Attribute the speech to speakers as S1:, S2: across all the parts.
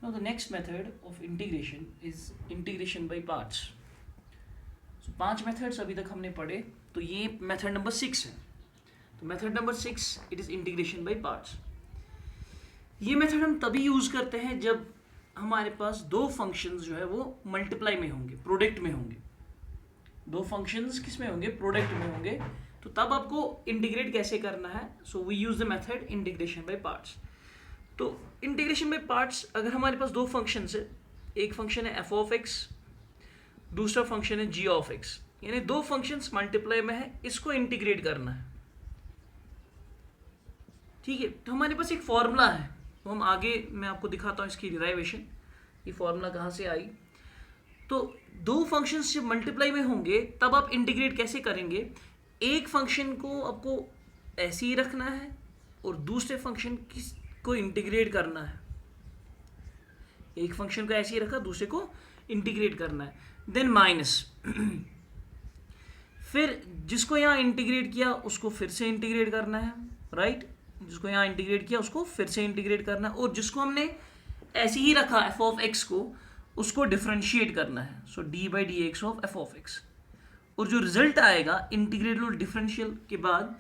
S1: Now the next method of integration is integration by parts. So 5 methods अभी तक हमने पढ़े, तो ये मेथड नंबर 6 है. तो method number 6 it is integration by parts. ये मेथड हम तभी यूज करते हैं जब हमारे पास दो फंक्शंस जो है वो मल्टीप्लाई में होंगे, प्रोडक्ट में होंगे. दो फंक्शंस किस में होंगे? प्रोडक्ट में होंगे. तो तब आपको इंटीग्रेट कैसे करना है? So we use the method integration by parts. तो इंटीग्रेशन बाय पार्ट्स, अगर हमारे पास दो फंक्शंस है, एक फंक्शन है एफ ऑफ एक्स, दूसरा फंक्शन है जी ऑफ एक्स, यानी दो फंक्शंस मल्टीप्लाई में है, इसको इंटीग्रेट करना है. ठीक है. तो हमारे पास एक फॉर्मूला है, वो हम आगे मैं आपको दिखाता हूँ इसकी डिराइवेशन. ये फॉर्मूला कहाँ से आई? तो दो फंक्शंस जब मल्टीप्लाई में होंगे तब आप इंटीग्रेट कैसे करेंगे? एक फंक्शन को आपको ऐसे ही रखना है और दूसरे फंक्शन को इंटीग्रेट करना है. एक फंक्शन को ऐसे ही रखा, दूसरे को इंटीग्रेट करना है. देन माइनस, फिर जिसको यहाँ इंटीग्रेट किया उसको फिर से इंटीग्रेट करना है, राइट? जिसको यहाँ इंटीग्रेट किया उसको फिर से इंटीग्रेट करना है, और जिसको हमने ऐसे ही रखा एफ ऑफ एक्स को, उसको डिफरेंशिएट करना है. So d by d x of f of x. और जो रिजल्ट आएगा इंटीग्रेट और डिफरेंशियल के बाद,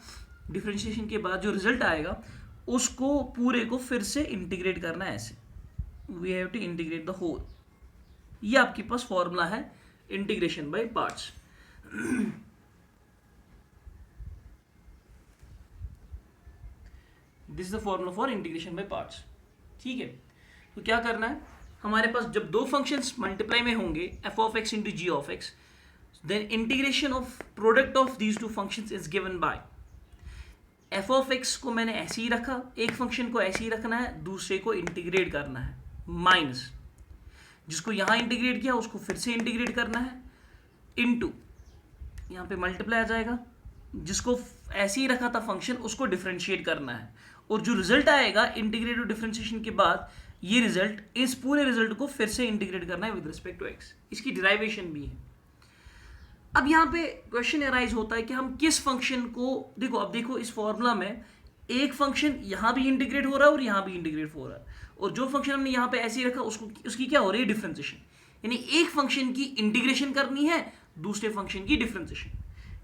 S1: डिफरेंशिएशन के बाद जो रिजल्ट आएगा उसको पूरे को फिर से इंटीग्रेट करना है ऐसे. We have to integrate the whole. ये आपके पास फॉर्मूला है integration by parts. This is the formula for integration by parts. ठीक है. तो क्या करना है? हमारे पास जब दो फंक्शंस मल्टीप्लाई में होंगे, f of x into g of x, then integration of product of these two functions is given by, f of x को मैंने ऐसे ही रखा, एक फंक्शन को ऐसे ही रखना है, दूसरे को इंटीग्रेट करना है, माइनस जिसको यहाँ इंटीग्रेट किया उसको फिर से इंटीग्रेट करना है, इनटू यहाँ पे मल्टीप्लाई आ जाएगा, जिसको ऐसे ही रखा था फंक्शन उसको डिफरेंशिएट करना है, और जो रिजल्ट आएगा इंटीग्रेट और डिफरेंशिएशन के बाद, ये रिजल्ट, इस पूरे रिजल्ट को फिर से इंटीग्रेट करना है विद रिस्पेक्ट टू एक्स. इसकी डिराइवेशन भी है. अब यहाँ पे क्वेश्चन अराइज होता है कि हम किस फंक्शन को, देखो अब देखो इस फॉर्मूला में एक फंक्शन यहाँ भी इंटीग्रेट हो रहा है और यहाँ भी इंटीग्रेट हो रहा है, और जो फंक्शन हमने यहाँ पे ऐसे ही रखा उसको, उसकी क्या हो रही है? डिफरेंशिएशन. यानी एक फंक्शन की इंटीग्रेशन करनी है, दूसरे फंक्शन की डिफरेंशिएशन.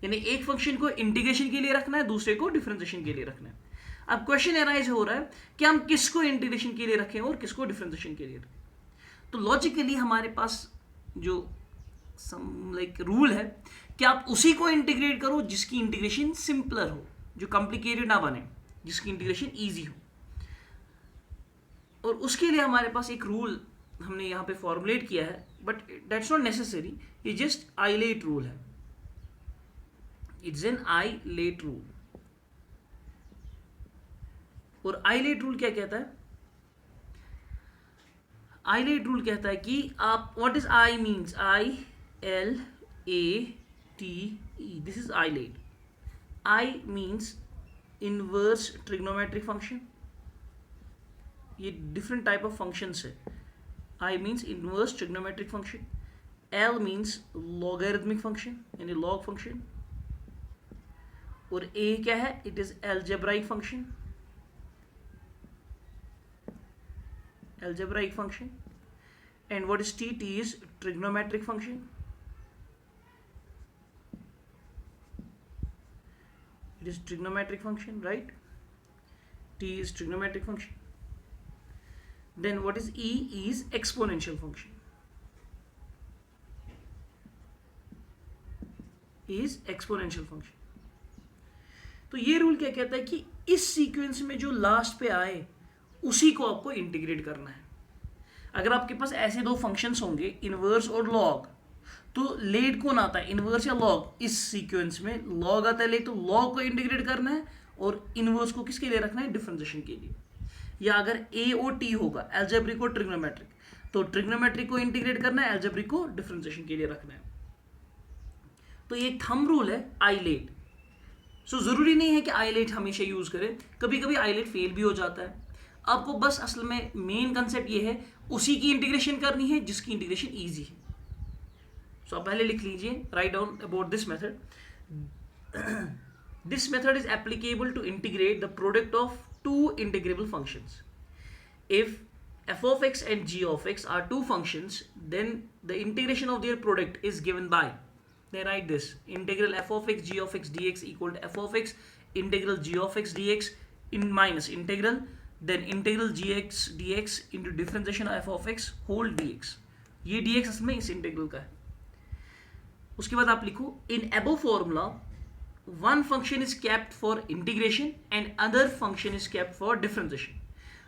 S1: यानी एक फंक्शन को इंटीग्रेशन के लिए रखना है, दूसरे को डिफरेंशिएशन के लिए रखना है. अब क्वेश्चन अराइज हो रहा है कि हम किसको इंटीग्रेशन के लिए रखें और किसको डिफरेंशिएशन के लिए रखें. तो लॉजिकली हमारे पास जो रूल है कि आप उसी को इंटीग्रेट करो जिसकी इंटीग्रेशन सिंपलर हो, जो कॉम्प्लिकेटेड ना बने, जिसकी इंटीग्रेशन इजी हो. और उसके लिए हमारे पास एक रूल हमने यहाँ पे फॉर्मुलेट किया है, बट दैट्स नॉट नेसेसरी. ये जस्ट आइलेट रूल है. It's an ILATE rule. और आइलेट रूल क्या कहता है? आइलेट रूल कहता है कि आप, what is I means? I L A T E. This is ILATE. I means inverse trigonometric function. ये डिफरेंट टाइप ऑफ फंक्शंस है. I means inverse trigonometric function. L means logarithmic function, यानी log function. और A क्या है? It is algebraic function. Algebraic function. And what is t? T is trigonometric function. It is trigonometric function, right? T is trigonometric function. Then what is E? E is exponential function. E is exponential function. तो ये rule क्या कहता है कि इस sequence में जो last पे आए उसी को आपको इंटीग्रेट करना है. अगर आपके पास ऐसे दो फंक्शंस होंगे, इनवर्स और लॉग, तो लेट कौन आता है? इनवर्स या लॉग? इस सीक्वेंस में लॉग आता है लेट, तो लॉग को इंटीग्रेट करना है, और इनवर्स को किसके लिए रखना है? डिफरेंशिएशन के लिए. या अगर ए और टी होगा, एल्जेब्रिक और ट्रिग्नोमेट्रिक, तो ट्रिग्नोमेट्रिक को इंटीग्रेट करना है, एल्जेब्रिक को डिफरेंशिएशन के लिए रखना है. तो ये एक थंब रूल है आइलेट. सो जरूरी नहीं है कि आइलेट हमेशा यूज करें, कभी कभी आइलेट फेल भी हो जाता है. आपको बस असल में मेन कंसेप्ट ये है, उसी की इंटीग्रेशन करनी है जिसकी इंटीग्रेशन इजी है. सो आप पहले लिख लीजिए, write down about this method. This method is applicable to integrate the product of two integrable functions. If f of x and g of x are two functions, then the integration of their product is given by, they write this, integral f of x g of x dx equal to f of x integral g of x dx in minus integral, then integral gx dx into differentiation of f of x whole dx. ये dx इसमें इस integral का है. उसके बाद आप लिखो in above formula one function is kept for integration and other function is kept for differentiation.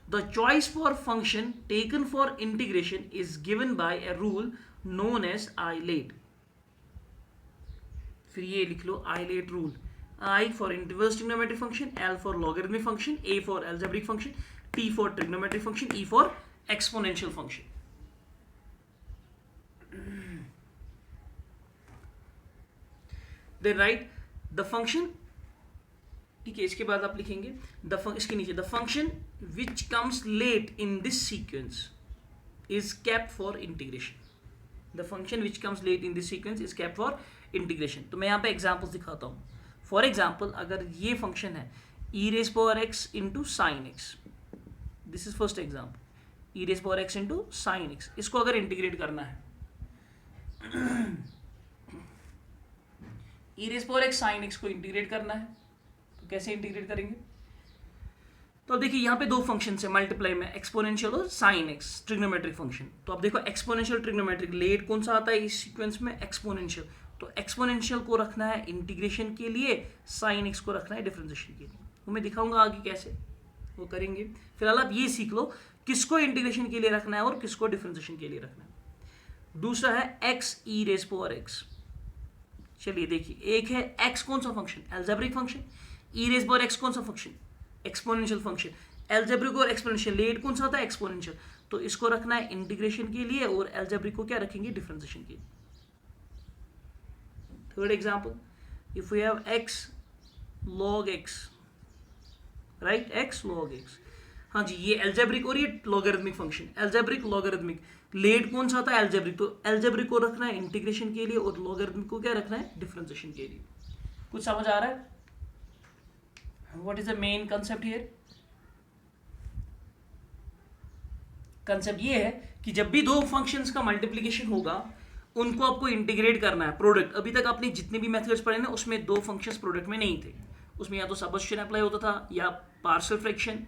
S1: The choice for function taken for integration is given by a rule known as Eilert. फिर ये लिख लो Eilert rule. I for inverse trigonometric function, L for logarithmic function, A for algebraic function, T for trigonometric function, E for exponential function. Then write the function, ठीक है, इसके बाद आप लिखेंगे इसके नीचे the function which comes late in this sequence is kept for integration. The function which comes late in this sequence is kept for integration. तो मैं यहाँ पे एग्जाम्पल्स दिखाता हूँ. फॉर एग्जाम्पल अगर ये फंक्शन है e raise power x into sine x, this is first example, e raise power x into sine x, इसको अगर इंटीग्रेट करना है e raise power x sine x को इंटीग्रेट करना है, तो कैसे इंटीग्रेट करेंगे? तो अब देखिए यहाँ पे दो फंक्शन है मल्टीप्लाई में, एक्सपोनेंशियल और साइन एक्स ट्रिग्नोमेट्रिक फंक्शन. तो अब देखो एक्सपोनेंशियल ट्रिग्नोमेट्रिक लेट कौन सा आता है इस सीक्वेंस में? एक्सपोनेंशियल. तो एक्सपोनेंशियल को रखना है इंटीग्रेशन के लिए, साइन एक्स को रखना है डिफरेंशिएशन के लिए. वो मैं दिखाऊंगा आगे कैसे वो करेंगे. फिलहाल आप ये सीख लो किसको इंटीग्रेशन के लिए रखना है और किसको डिफरेंशिएशन के लिए रखना है. दूसरा है x e raise power x. चलिए देखिए, एक है एक्स कौन सा function? Algebraic function. E raise power x कौन सा फंक्शन? Exponential function. अलजेब्रिक और एक्सपोनेंशियल लेट कौन सा होता है? एक्सपोनेंशियल. तो इसको रखना है इंटीग्रेशन के लिए और अलजेब्रिक को क्या रखेंगे? डिफरेंशिएशन के लिए. Third example, if we have x log x, right, x log x. हाँ जी, ये अलजेब्रिक और ये logarithmic function. Algebraic logarithmic late कौन सा आता है? अलजेब्रिक. तो अलजेब्रिक को रखना है इंटीग्रेशन के लिए और लॉगरिथमिक को क्या रखना है? डिफरेंशिएशन के लिए. कुछ समझ आ रहा है? What is the main concept here? Concept ये है कि जब भी दो फंक्शंस का मल्टीप्लिकेशन होगा उनको आपको इंटीग्रेट करना है. प्रोडक्ट, अभी तक आपने जितने भी मेथड्स पढ़े ना उसमें दो फंक्शंस प्रोडक्ट में नहीं थे. उसमें या तो सबस्टिट्यूशन अप्लाई होता था या पार्शियल फ्रैक्शन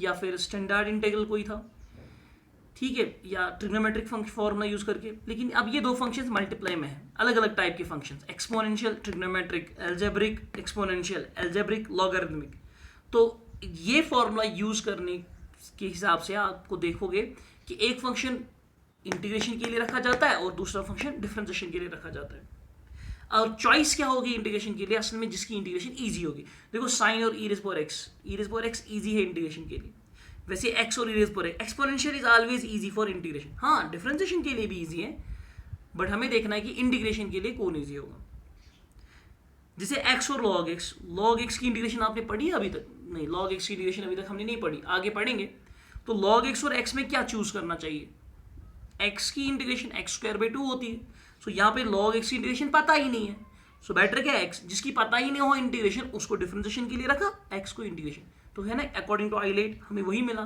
S1: या फिर स्टैंडर्ड इंटीग्रल कोई था, ठीक है, या ट्रिग्नोमेट्रिक फॉर्मूला यूज करके. लेकिन अब ये दो फंक्शंस मल्टीप्लाई में हैं, अलग अलग टाइप के functions, exponential trigonometric, algebraic exponential, algebraic logarithmic. तो ये फॉर्मूला यूज करने के हिसाब से आपको देखोगे कि एक फंक्शन इंटीग्रेशन के लिए रखा जाता है और दूसरा फंक्शन डिफरेंशिएशन के लिए रखा जाता है. और चॉइस क्या होगी इंटीग्रेशन के लिए? असल में जिसकी इंटीग्रेशन ईजी होगी. देखो साइन और e raise power x, e raise power x easy है इंटीग्रेशन के लिए. वैसे एक्स और e raise power x, exponential is always easy for integration. हाँ, डिफरेंशिएशन के लिए भी ईजी है, बट हमें देखना है कि इंटीग्रेशन के लिए कौन ईजी होगा. जैसे एक्स और लॉग एक्स, लॉग एक्स की इंटीग्रेशन आपने पढ़ी है अभी तक? नहीं, लॉग एक्स की इंटीग्रेशन अभी तक हमने नहीं पढ़ी, आगे पढ़ेंगे. तो लॉग एक्स और एक्स में क्या चूज करना चाहिए? एक्स की इंटीग्रेशन एक्स स्क्वायर बाई 2 होती है. सो यहाँ पे लॉग एक्स की इंटीग्रेशन पता ही नहीं है. सो बेटर क्या है? एक्स. जिसकी पता ही नहीं हो इंटीग्रेशन उसको डिफरेंशिएशन के लिए रखा, एक्स को इंटीग्रेशन. तो है ना, अकॉर्डिंग टू आइलेट हमें वही मिला.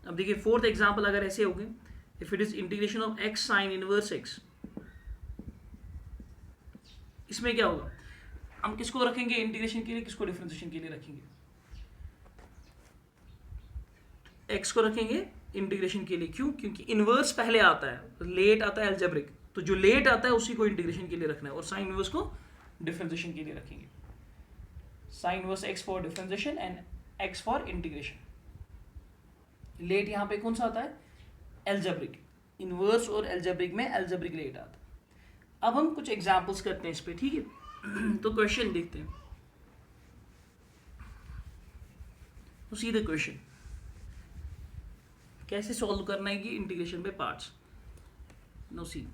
S1: अब देखिए फोर्थ एग्जांपल अगर ऐसे हो गए, if it is integration of x sign inverse x, इसमें क्या होगा? हम किसको रखेंगे इंटीग्रेशन के लिए, किसको डिफरेंशिएशन के लिए रखेंगे? एक्स को रखेंगे इंटीग्रेशन के लिए. क्यों? क्योंकि इनवर्स पहले आता है, लेट आता है अलजेब्रिक. तो जो लेट आता है उसी को इंटीग्रेशन के लिए रखना है और साइन इनवर्स को डिफरेंशिएशन के लिए रखेंगे. Sine inverse x for differentiation and x for integration. Late यहाँ पे कौन सा आता है? अलजेब्रिक. इनवर्स और अलजेब्रिक में अलजेब्रिक लेट आता है. अब हम कुछ एग्जांपल्स करते हैं इस पे, ठीक है. तो क्वेश्चन देखते हैं. तो सीधे क्वेश्चन कैसे सॉल्व करना है कि integration by parts. No see,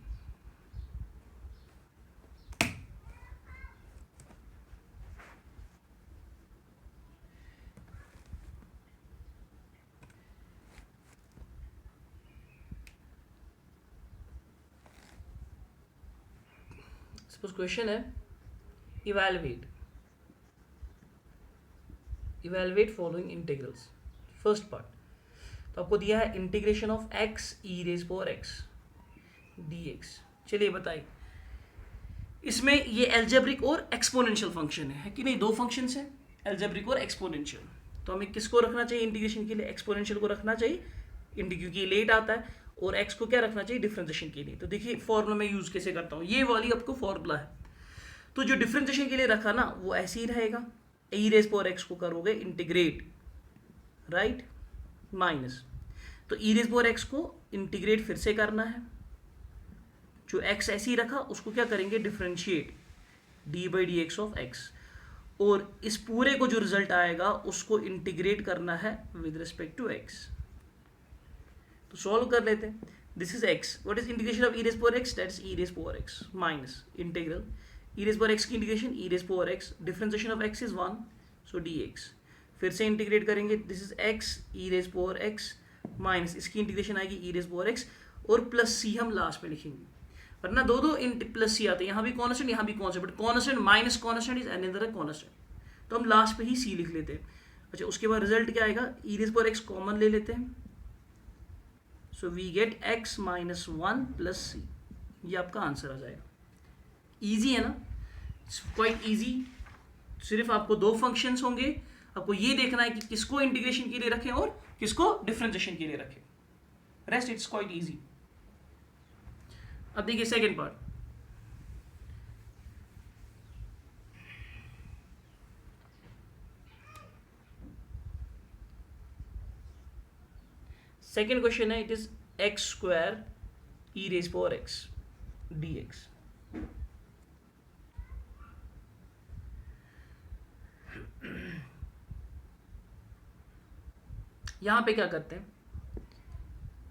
S1: suppose question है evaluate evaluate following integrals. First part तो आपको दिया है integration of x e raise power x d x. चलिए बताइए, इसमें ये एल्जेब्रिक और एक्सपोनेंशियल फंक्शन है कि नहीं? दो फंक्शंस हैं, एल्जेब्रिक और एक्सपोनेंशियल। तो हमें किसको रखना चाहिए इंटीग्रेशन के लिए? एक्सपोनेंशियल को रखना चाहिए, क्योंकि लेट आता है, और एक्स को क्या रखना चाहिए? डिफरेंशिएशन के लिए। तो देखिए फॉर्मूला मैं यूज कैसे करता हूँ, ये वाली आपको फॉर्मूला है। तो जो डिफरेंशिएशन के लिए रखा ना वो ऐसे ही रहेगा, ई रेज पावर एक्स को करोगे इंटीग्रेट, राइट, माइनस, तो ई रेज पावर एक्स को इंटीग्रेट फिर से करना है, जो एक्स ऐसे ही रखा उसको क्या करेंगे? Differentiate D by d x of x, और इस पूरे को जो रिजल्ट आएगा उसको इंटीग्रेट करना है विद रिस्पेक्ट टू एक्स। तो सॉल्व कर लेते हैं। This is x, what is integration of e raise power x? That is e raise power x minus integral e raise power x की integration e raise power x, differentiation of x is 1, so d x. फिर से integrate करेंगे, this is x e raise power x minus इसकी integration आएगी e raise power x, और plus सी हम last में लिखेंगे, वरना दो दो प्लस सी आते हैं, यहाँ भी कॉन्स्टेंट यहाँ भी constant, but constant minus constant is another constant, तो हम लास्ट पे ही सी लिख लेते हैं। अच्छा, उसके बाद रिजल्ट क्या आएगा? E raise power x common ले लेते हैं, so we get x minus 1 plus c, ये आपका आंसर आ जाएगा। ईजी है ना, क्वाइट ईजी। सिर्फ आपको दो फंक्शंस होंगे, आपको ये देखना है कि किसको इंटीग्रेशन के लिए रखें और किसको डिफरेंशिएशन के लिए रखें, रेस्ट इट्स क्वाइट ईजी। अब देखिए सेकेंड पार्ट, सेकेंड क्वेश्चन है, it is x square e raise power x d x. यहां पे क्या करते हैं,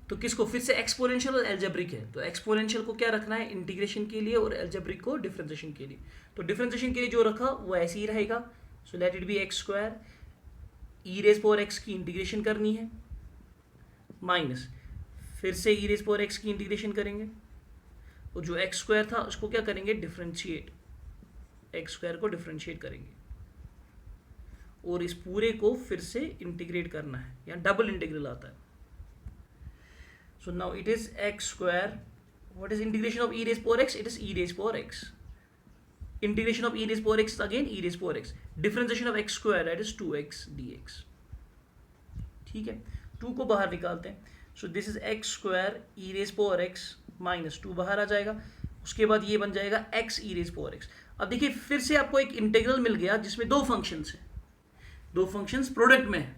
S1: तो किसको? फिर से एक्सपोनेंशियल और एल्जेब्रिक है, तो एक्सपोनेंशियल को क्या रखना है? इंटीग्रेशन के लिए, और एल्जेब्रिक को डिफरेंशिएशन के लिए। तो डिफरेंशिएशन के लिए जो रखा वो ऐसे ही रहेगा, so let it be x square e raise power x की इंटीग्रेशन करनी है, माइनस फिर से ई रेज पावर एक्स की इंटीग्रेशन करेंगे, और जो एक्स स्क्वायर था उसको क्या करेंगे? डिफरेंशिएट, एक्स स्क्वायर को डिफरेंशिएट करेंगे, और इस पूरे को फिर से इंटीग्रेट करना है, यहाँ डबल इंटीग्रल आता है। So now it is x square. What is integration of e raised power x? It is e raised power x. Integration of e raised power x is again e raised power x. Differentiation of x square, that is 2x dx. ठीक है, 2 को बाहर निकालते हैं, so this is x square e raised power x minus 2 बाहर आ जाएगा। उसके बाद ये बन जाएगा x e raised power x। अब देखिए फिर से आपको एक इंटीग्रल मिल गया जिसमें दो फंक्शंस हैं, दो फंक्शंस प्रोडक्ट में है,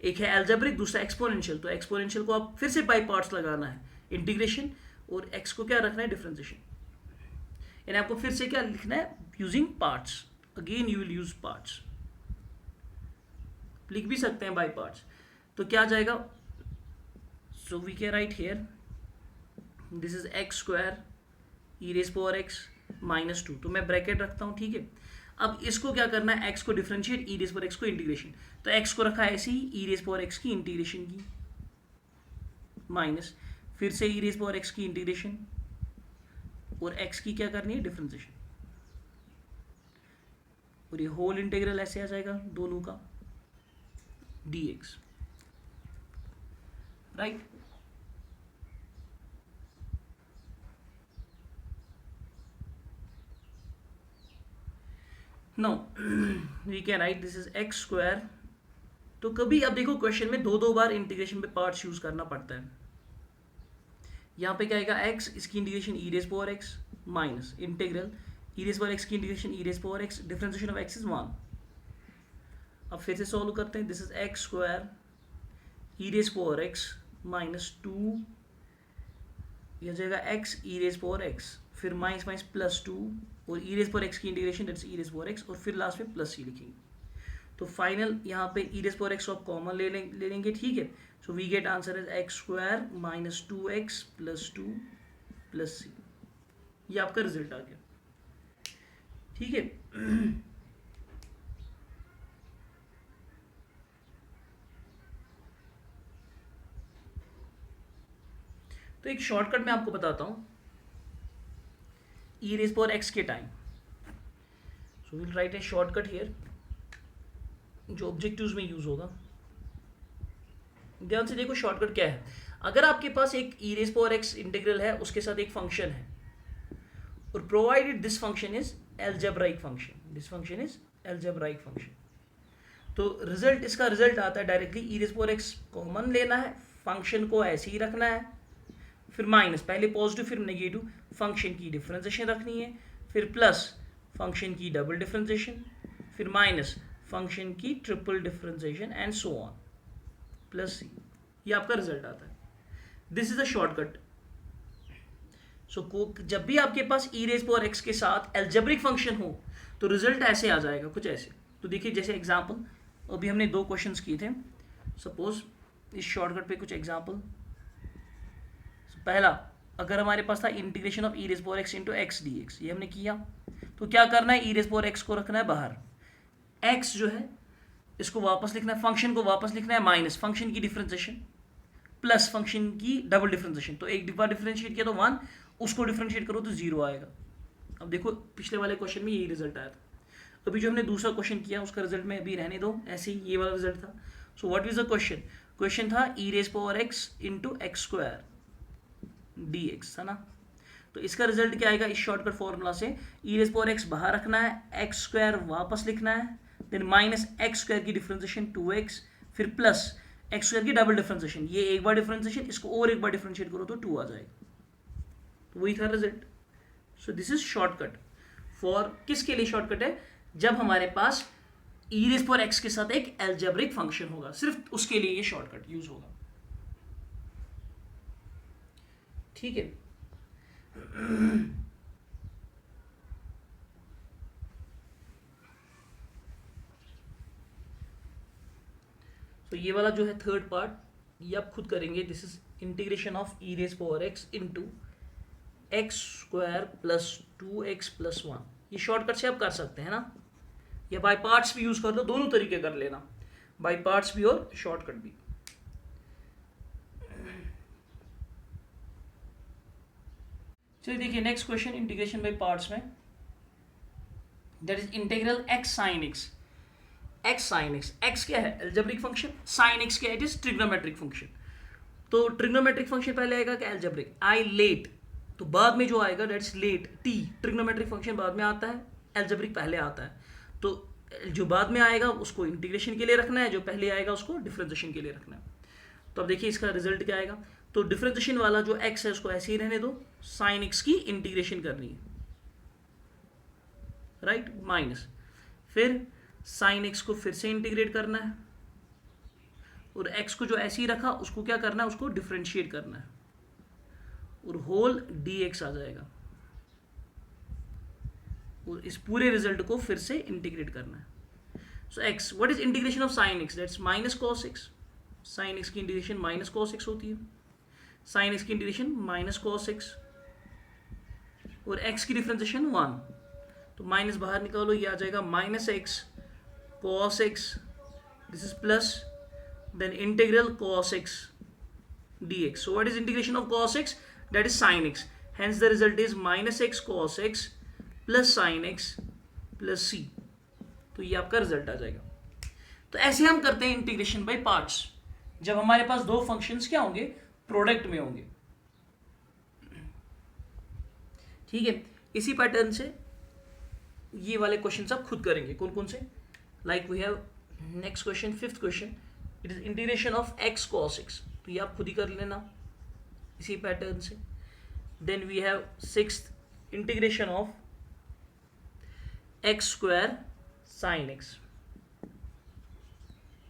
S1: एक है एल्जेब्रिक, दूसरा एक्सपोनेंशियल। तो एक्सपोनेंशियल को आप फिर से बाय पार्ट्स लगाना है, इंटीग्रेशन, और एक्स को क्या रखना है? डिफरेंशिएशन। यानी आपको फिर से क्या लिखना है? Using parts, again you will use parts, लिख भी सकते हैं बाय पार्ट्स। तो क्या आ जाएगा? So we can write here this is x square e raise power x minus 2, तो मैं ब्रैकेट रखता हूँ, ठीक है। अब इसको क्या करना है? एक्स को डिफरेंशिएट, ई रेज पावर एक्स को इंटीग्रेशन। तो एक्स को रखा है ऐसे ही, ई रेज पावर एक्स की इंटीग्रेशन की, माइनस फिर से ई रेज पावर एक्स की इंटीग्रेशन, और एक्स की क्या करनी है? डिफरेंशिएशन, और ये होल इंटीग्रल ऐसे आ जाएगा दोनों का d x, right. No we can write this is x square. तो कभी अब देखो क्वेश्चन में दो दो बार इंटीग्रेशन पे पार्ट्स यूज करना पड़ता है। यहाँ पे क्या आएगा? एक्स, इसकी integration e raise power x minus integral e raise power x की integration e raise power x, differentiation of x is 1। अब फिर से सॉल्व करते हैं, this is x square e raise power x minus 2, यह जाएगा x e raise power x, फिर minus minus plus 2, और ई रेज पावर एक्स की integration that's e raise power x, और फिर लास्ट में प्लस सी लिखेंगे। तो फाइनल यहाँ पे ई रेज पावर एक्स को आप कॉमन ले लेंगे, ठीक है। So we get answer is x square minus 2x plus 2 plus c, ये आपका रिजल्ट आ गया, ठीक है। तो एक शॉर्टकट मैं आपको बताता हूं ई रेज पावर एक्स के time. So will write A shortcut here, जो ऑब्जेक्टिव्स में यूज होगा। ध्यान से देखो शॉर्टकट क्या है। अगर आपके पास एक ई रेज पावर एक्स इंटीग्रल है, उसके साथ एक फंक्शन है, और provided this function is algebraic function, this function is algebraic function, तो रिजल्ट, इसका रिजल्ट आता है डायरेक्टली ई रेज पावर एक्स कॉमन लेना है, फंक्शन को ऐसे ही रखना है, फिर माइनस, पहले पॉजिटिव फिर नेगेटिव, फंक्शन की डिफरेंशिएशन रखनी है, फिर प्लस फंक्शन की डबल डिफरेंशिएशन, फिर माइनस फंक्शन की triple differentiation and so on, plus c, ये आपका रिजल्ट आता है। This is a shortcut. So जब भी आपके पास ई रेज पावर एक्स के साथ एल्जेब्रिक फंक्शन हो तो रिजल्ट ऐसे आ जाएगा, कुछ ऐसे। तो देखिए जैसे एग्जाम्पल, अभी हमने 2 क्वेश्चंस किए थे, सपोज इस शॉर्टकट पे कुछ एग्जाम्पल। पहला, अगर हमारे पास था integration of e raise power x into x d x, ये हमने किया, तो क्या करना है, ई रेज पावर एक्स को रखना है बाहर, एक्स जो है इसको वापस लिखना है, फंक्शन को वापस लिखना है, माइनस फंक्शन की डिफरेंशिएशन प्लस फंक्शन की डबल डिफरेंशिएशन, तो एक बार डिफरेंशिएट किया तो 1, उसको डिफरेंशिएट करो तो 0 आएगा। अब देखो पिछले वाले क्वेश्चन में यही रिजल्ट आया था। अभी जो हमने दूसरा क्वेश्चन किया उसका रिजल्ट में अभी रहने दो, ऐसे ही ये वाला रिजल्ट था। So what is the question, question था e raise power x into x square d x, है ना। तो इसका रिजल्ट क्या आएगा, इस शॉर्टकट फॉर्मूला से ई रेज पावर एक्स बाहर रखना है, एक्स स्क्वायर वापस लिखना है, देन माइनस एक्स स्क्वायर की डिफरेंशिएशन 2x, फिर प्लस एक्स स्क्वायर की डबल डिफरेंशिएशन, ये एक बार डिफरेंशिएशन, इसको और एक बार डिफरेंशिएट करो तो 2 आ जाएगा। तो वही था result. So this is shortcut for, किसके लिए शॉर्टकट है, जब हमारे पास ई रेज पावर एक्स के साथ एक एल्जेब्रिक फंक्शन होगा, सिर्फ उसके लिए ये शॉर्टकट यूज होगा, ठीक है। तो ये वाला जो है थर्ड पार्ट, ये आप खुद करेंगे। This is integration of e raise power x into x square plus 2x plus 1, ये शॉर्टकट से आप कर सकते हैं ना, या बाय पार्ट्स भी यूज कर लो, दोनों तरीके कर लेना, बाय पार्ट्स भी और शॉर्टकट भी। चलिए देखिए next question integration by parts में, that is integral x sin x, x sin x, x क्या है एल्जेब्रिक फंक्शन, sin x क्या है, इट इज ट्रिग्नोमेट्रिक फंक्शन। तो ट्रिग्नोमेट्रिक फंक्शन पहले आएगा क्या एल्जेब्रिक, आई लेट, तो बाद में जो आएगा that's let t, trigonometric function बाद में आता है, एल्जेब्रिक पहले आता है, तो जो बाद में आएगा उसको इंटीग्रेशन के लिए रखना है, जो पहले आएगा उसको डिफरेंशिएशन के लिए रखना है। तो अब देखिए इसका रिजल्ट क्या आएगा, तो डिफरेंशिएशन वाला जो x है उसको ऐसे ही रहने दो, sin x की इंटीग्रेशन करनी है, राइट, माइनस, फिर sin x को फिर से इंटीग्रेट करना है, और x को जो ऐसे ही रखा उसको क्या करना है, उसको डिफरेंशिएट करना है, और होल dx आ जाएगा, और इस पूरे रिजल्ट को फिर से इंटीग्रेट करना है। So x, what is integration of sin x, that's minus cos x, sin x की इंटीग्रेशन माइनस cos x होती है, sin x की इंटीग्रेशन माइनस cos x, और x की डिफरेंशिएशन 1, तो माइनस बाहर निकालो, ये आ जाएगा minus x cos x, this is plus, then integral cos x dx. So what is integration of cos x? That is sin x. Hence the result is minus x cos x plus sin x plus c. तो ये आपका result आ जाएगा। तो ऐसे हम करते हैं integration by parts, जब हमारे पास दो फंक्शंस क्या होंगे, प्रोडक्ट में होंगे, ठीक है। इसी पैटर्न से ये वाले क्वेश्चंस आप खुद करेंगे, कौन कौन से, like we have next question, fifth question, it is integration of x cos x, तो ये आप खुद ही कर लेना इसी पैटर्न से। Then we have sixth, integration of x square sin x,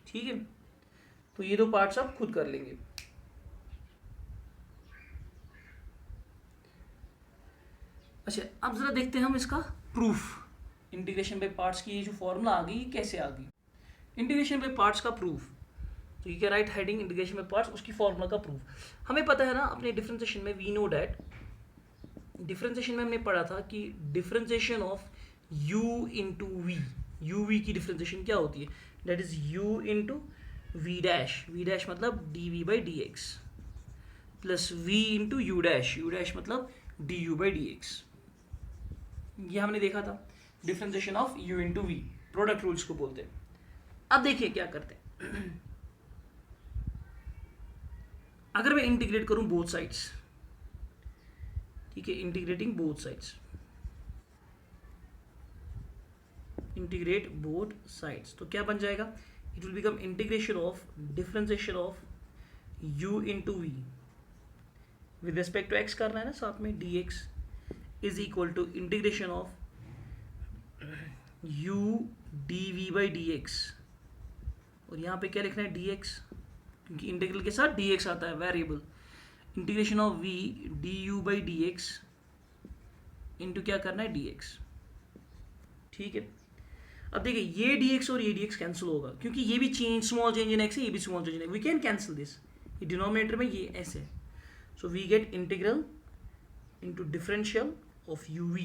S1: ठीक है। तो ये दो पार्ट्स आप खुद कर लेंगे। अच्छा अब जरा देखते हैं हम इसका प्रूफ, इंटीग्रेशन बाय पार्ट्स की ये जो फॉर्मूला आ गई ये कैसे आ गई, इंटीग्रेशन बाय पार्ट्स का प्रूफ। तो ये क्या right heading integration by parts, उसकी फॉर्मूला का प्रूफ। हमें पता है ना अपने डिफरेंशिएशन में, वी नो डैट, डिफरेंशिएशन में हमने पढ़ा था कि differentiation of u into v, u v की डिफरेंशिएशन क्या होती है, that is u into v dash, v dash मतलब d v by d x, plus v into u dash, u dash मतलब d u by d x. ये हमने देखा था differentiation of u into v, product rules को बोलते हैं। अब देखिए क्या करते हैं, अगर मैं इंटीग्रेट करूं बोथ साइड्स, ठीक है, integrating both sides, integrate both sides, तो क्या बन जाएगा, it will become integration of differentiation of u into v with respect to x करना है ना साथ में, dx is equal to integration of u dv by dx, और यहाँ पे क्या लिखना है dx, क्योंकि इंटीग्रल के साथ dx आता है variable, integration of v du by dx into क्या करना है dx, ठीक है। अब देखिए ये dx और ये dx कैंसिल होगा, क्योंकि ये भी change, small change in x है, ये भी small change in x, we can cancel this, ये डिनोमिनेटर में ये ऐसे है, so we get integral into differential of uv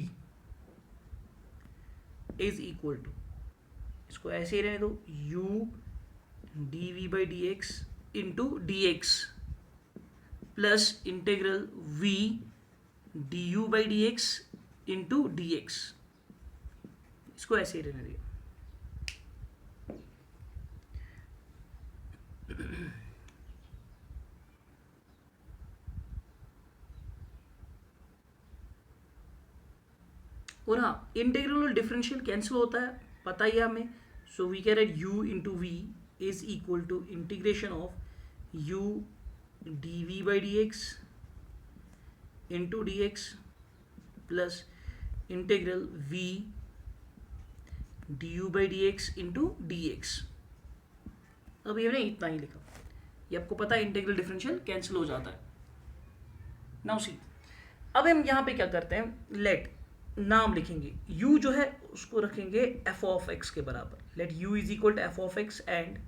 S1: is equal to, इसको ऐसे ही रहने दो, u dv by dx into dx plus integral v du by dx into dx, इसको ऐसे ही रहने दिया। और हाँ, इंटीग्रल और डिफरेंशियल कैंसिल होता है, पता ही है हमें, so we can write u into v is equal to integration of u dv by dx into dx plus integral v du by dx into dx। अब ये मैंने इतना ही लिखा, ये आपको पता है इंटीग्रल डिफरेंशियल कैंसिल हो जाता है। नाउ सी, अब हम यहाँ पे क्या करते हैं, लेट नाम लिखेंगे, u जो है उसको रखेंगे f ऑफ x के बराबर, let u is equal to f of x एंड,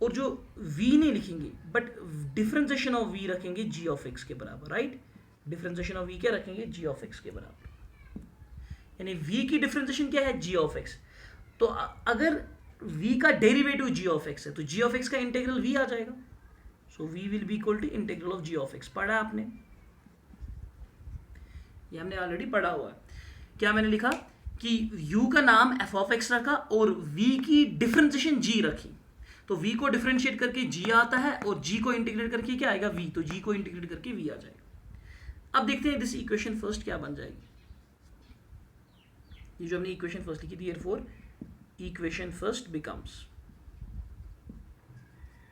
S1: और जो v नहीं लिखेंगे बट डिफरेंशिएशन ऑफ v रखेंगे g ऑफ x के बराबर, राइट, डिफरेंशिएशन ऑफ v क्या रखेंगे, g ऑफ x के बराबर, यानी v की डिफरेंशिएशन क्या है, g ऑफ x, तो अगर v का डेरिवेटिव g ऑफ x है तो g ऑफ x का इंटीग्रल v आ जाएगा, so v will be equal to integral of g of x, पढ़ा आपने, ये हमने ऑलरेडी पढ़ा हुआ है। क्या मैंने लिखा कि u का नाम f ऑफ x रखा और v की डिफरेंशिएशन g रखी, तो v को डिफरेंशिएट करके g आता है और g को इंटीग्रेट करके क्या आएगा, v, तो g को इंटीग्रेट करके v आ जाएगा। अब देखते हैं दिस इक्वेशन फर्स्ट क्या बन जाएगी, ये जो हमने इक्वेशन फर्स्ट लिखी थी, देयरफॉर इक्वेशन फर्स्ट बिकम्स,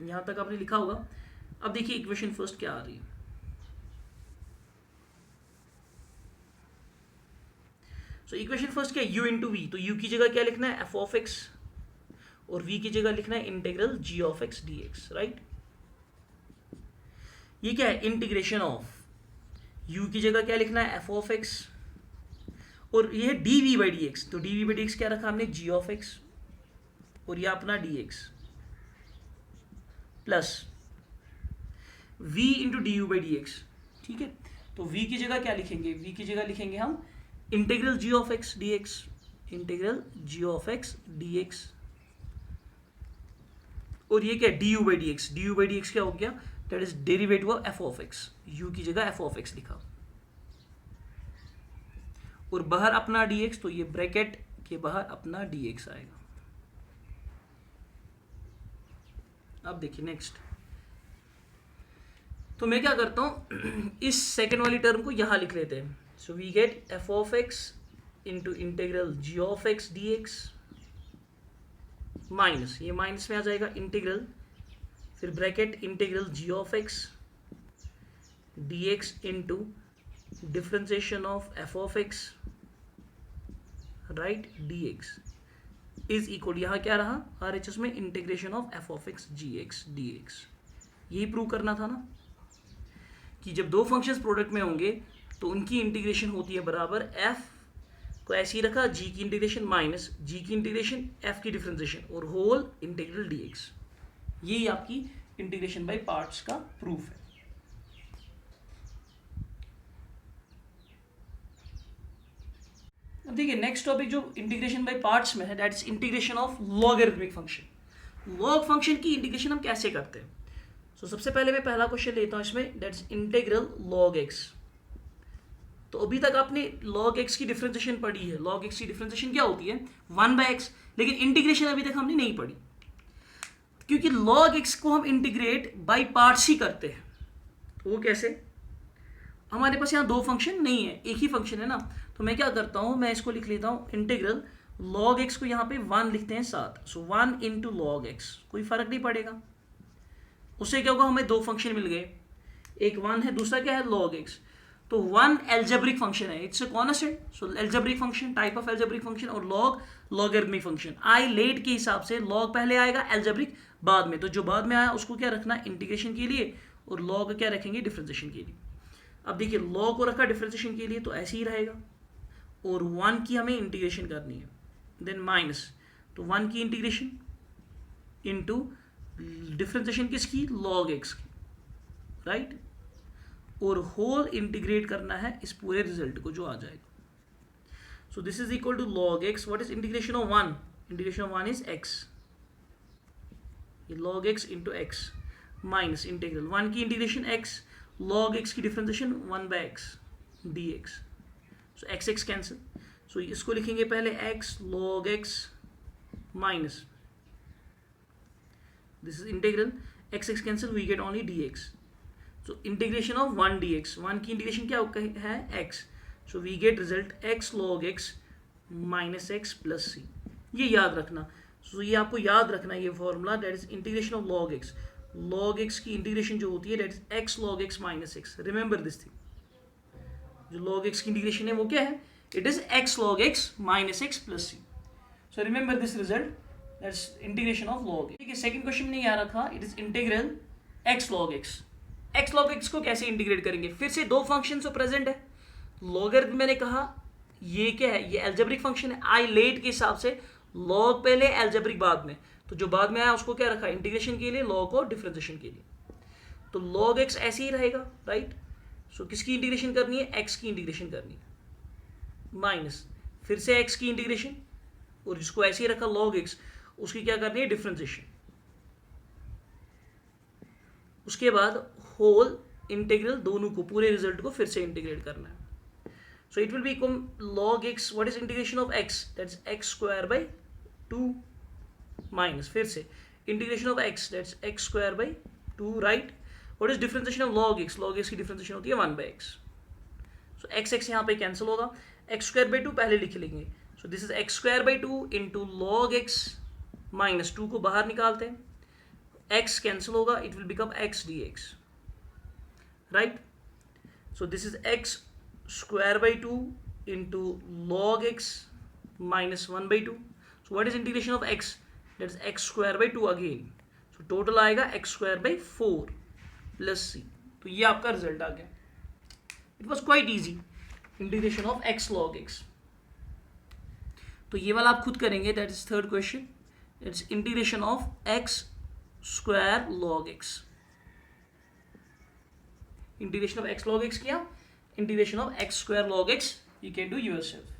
S1: यहां तक आपने लिखा होगा। अब देखिए इक्वेशन फर्स्ट क्या आ रही है, सो इक्वेशन फर्स्ट क्या है, u इंटू वी, तो u की जगह क्या लिखना है, f ऑफ x, और v की जगह लिखना है integral g of x dx, right. ये क्या है, इंटीग्रेशन ऑफ, u की जगह क्या लिखना है, f ऑफ x, और ये है dv बाई dx, तो dv बाई dx क्या रखा हमने, g ऑफ x, और ये अपना dx plus v into D u by d x, ठीक है। तो v की जगह क्या लिखेंगे, v की जगह लिखेंगे हम integral g of x dx, integral g of x dx, और ये क्या है, du by d x, du by d x क्या हो गया, that is derivative of f of x, u की जगह f ऑफ x लिखा, और बाहर अपना dx, तो ये ब्रैकेट के बाहर अपना dx आएगा। अब देखिए नेक्स्ट, तो मैं क्या करता हूं, इस सेकंड वाली टर्म को यहां लिख लेते हैं, so we get f of x into integral g of x dx minus, ये माइनस में आ जाएगा इंटीग्रल, फिर bracket integral g of x dx into differentiation of f of x, right, dx is equal, यहाँ क्या रहा RHS में integration of f of x gx dx, यही प्रूव करना था ना कि जब दो फंक्शंस प्रोडक्ट में होंगे तो उनकी इंटीग्रेशन होती है बराबर f को ऐसे ही रखा, g की इंटीग्रेशन माइनस g की इंटीग्रेशन f की डिफरेंशिएशन और होल इंटीग्रल dx, यही आपकी इंटीग्रेशन बाय पार्ट्स का प्रूफ है। अब देखिए नेक्स्ट टॉपिक जो इंटीग्रेशन बाय पार्ट्स में है, that is integration of logarithmic function. Log function की इंटीग्रेशन हम कैसे करते हैं, सो सबसे पहले मैं पहला क्वेश्चन लेता हूं इसमें, that is integral log x, तो अभी तक आपने log x की डिफरेंशिएशन पढ़ी है. log x की डिफरेंशिएशन क्या होती है? 1/x. लेकिन इंटीग्रेशन अभी तक हमने नहीं पढ़ी, क्योंकि log x को हम इंटीग्रेट बाय पार्ट्स ही करते हैं. तो वो कैसे? हमारे पास यहाँ दो फंक्शन नहीं है, एक ही फंक्शन है ना. तो मैं क्या करता हूँ, मैं इसको लिख लेता हूँ इंटीग्रल log x को यहाँ पे 1 लिखते हैं 7. सो 1 इंटू लॉग एक्स, कोई फर्क नहीं पड़ेगा. उससे क्या होगा, हमें दो फंक्शन मिल गए, एक 1 है, दूसरा क्या है log x. तो 1 एल्जेब्रिक फंक्शन है, it's a constant. So algebraic function, type of algebraic function, और log logarithmic function. I let के हिसाब से log पहले आएगा, एल्जेब्रिक बाद में. तो जो बाद में आया उसको क्या रखना इंटीग्रेशन के लिए, और log क्या रखेंगे डिफरेंशिएशन के लिए. अब देखिए log को रखा डिफरेंशिएशन के लिए तो ऐसे ही रहेगा, और 1 की हमें इंटीग्रेशन करनी है. देन माइनस, तो 1 की इंटीग्रेशन इनटू डिफरेंशिएशन किसकी, log x की, राइट. और होल इंटीग्रेट करना है इस पूरे रिजल्ट को जो आ जाएगा. So this is equal to log x. What is integration of 1? Integration of 1 is x. ये log x into x minus integral 1 की इंटीग्रेशन x, log x की differentiation 1/x dx. So x x cancel. So इसको लिखेंगे पहले x log x minus this is integral x x cancel, we get only dx. So integration of 1 dx, 1 की integration क्या है x. So we get result x log x minus x plus c. ये याद रखना. सो ये आपको याद रखना है ये formula, that is integration of log x. log x की इंटीग्रेशन जो होती है that is x log x minus x. Remember this thing. जो log x की इंटीग्रेशन है वो क्या है, it is x log x minus x plus c. So remember this result, that's integration of log x. ठीक है, second question में याद रखा, it is integral x log x. x log x को कैसे इंटीग्रेट करेंगे? फिर से दो फंक्शन तो प्रेजेंट है. लॉगरिथम मैंने कहा ये क्या है, ये एल्जेब्रिक फंक्शन है. आई लेट के हिसाब से log पहले एल्जेब्रिक बाद में, तो जो बाद में आया उसको क्या रखा इंटीग्रेशन के लिए, log को डिफरेंशिएशन के लिए. तो log x ऐसे ही रहेगा, राइट. सो किसकी इंटीग्रेशन करनी है, x की इंटीग्रेशन करनी है, माइनस फिर से x की इंटीग्रेशन, और जिसको ऐसे ही रखा log x उसकी क्या करनी है डिफरेंशिएशन. उसके बाद होल इंटीग्रल दोनों को, पूरे रिजल्ट को फिर से इंटीग्रेट करना है. So it will become log x. What is integration of x? That's x square by 2 minus फिर से integration of x, that's x square by 2, right. What is differentiation of log x? log x की differentiation होती है 1/x. सो x x यहाँ पे cancel होगा, x square by 2 पहले लिख लेंगे. सो this is x square by 2 into log x minus 2 को बाहर निकालते हैं, x कैंसिल होगा, it will become x dx, right. So this is x square by 2 into log x minus 1/2. So what is integration of x? That is x square by 2 again. So total आएगा x square by 4 plus c. तो ये आपका result आ गया. It was quite easy, integration of x log x. तो ये वाला आप खुद करेंगे, that is third question. It's integration of x square log x. Integration of x log x किया, integration of x square log x you can do yourself.